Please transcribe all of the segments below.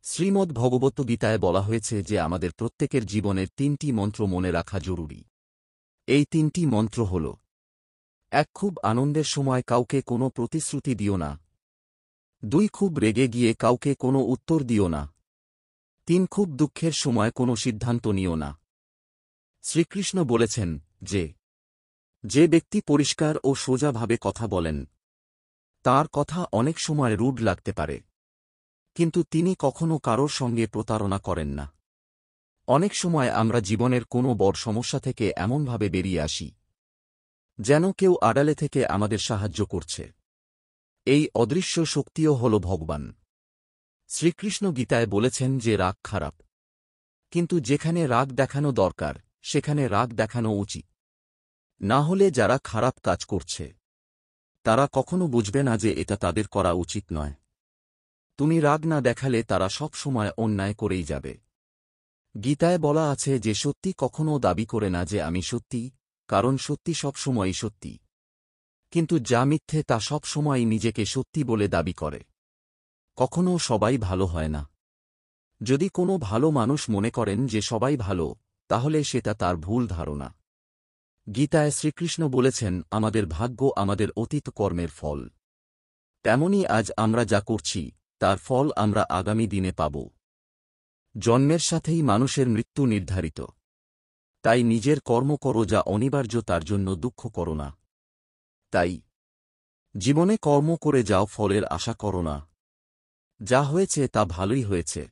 শ্রীমদ্ ভগবদ্গীতায় বলা হয়েছে যে আমাদের প্রত্যেকের জীবনের ৩টি মন্ত্র মনে রাখা জরুরি। এই ৩টি মন্ত্র হল: ১. খুব আনন্দের সময় কাউকে কোনো প্রতিশ্রুতি দিও না। ২. খুব রেগে গিয়ে কাউকে কোনো উত্তর দিও না। ৩. খুব দুঃখের সময় কোনো সিদ্ধান্ত নিও না। শ্রীকৃষ্ণ বলেছেন যে ব্যক্তি পরিষ্কার ও সোজাভাবে কথা বলেন, তার কথা অনেক সময় রুড লাগতে পারে, কিন্তু তিনি কখনো কারোর সঙ্গে প্রতারণা করেন না। অনেক সময় আমরা জীবনের কোনো বড় সমস্যা থেকে এমনভাবে বেরিয়ে আসি যেন কেউ আড়ালে থেকে আমাদের সাহায্য করছে। এই অদৃশ্য শক্তিও হল ভগবান। শ্রীকৃষ্ণ গীতায় বলেছেন যে রাগ খারাপ, কিন্তু যেখানে রাগ দেখানো দরকার সেখানে রাগ দেখানো উচিত। না হলে যারা খারাপ কাজ করছে তারা কখনো বুঝবে না যে এটা তাদের করা উচিত নয়। তুমি রাগ না দেখালে তারা সব সময় অন্যায় করেই যাবে। গীতায় বলা আছে যে সত্যি কখনও দাবি করে না যে আমি সত্যি, কারণ সত্যি সবসময়ই সত্যি, কিন্তু যা মিথ্যে তা সব সময়ই নিজেকে সত্যি বলে দাবি করে। কখনও সবাই ভালো হয় না। যদি কোনো ভালো মানুষ মনে করেন যে সবাই ভালো, তাহলে সেটা তার ভুল ধারণা। গীতায় শ্রীকৃষ্ণ বলেছেন আমাদের ভাগ্য আমাদের অতীত কর্মের ফল। তেমনি আজ আমরা যা করছি তার ফল আমরা আগামী দিনে পাব। জন্মের সাথেই মানুষের মৃত্যু নির্ধারিত। তাই নিজের কর্ম করো যা অনিবার্য, তার জন্য দুঃখ করো না। তাই জীবনে কর্ম করে যাও, ফলের আশা করো না। যা হয়েছে তা ভালোই হয়েছে,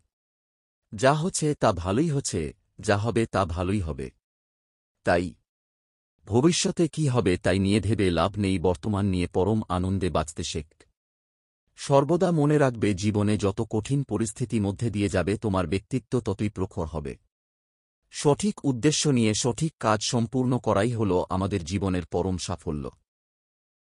যা হচ্ছে তা ভালোই হচ্ছে, যা হবে তা ভালোই হবে। তাই ভবিষ্যতে কি হবে তাই নিয়ে ভেবে লাভ নেই, বর্তমান নিয়ে পরম আনন্দে বাঁচতে শেখ। সর্বদা মনে রাখবে জীবনে যত কঠিন পরিস্থিতি মধ্যে দিয়ে যাবে তোমার ব্যক্তিত্ব ততই প্রখর হবে। সঠিক উদ্দেশ্য নিয়ে সঠিক কাজ সম্পূর্ণ করাই হল আমাদের জীবনের পরম সাফল্য।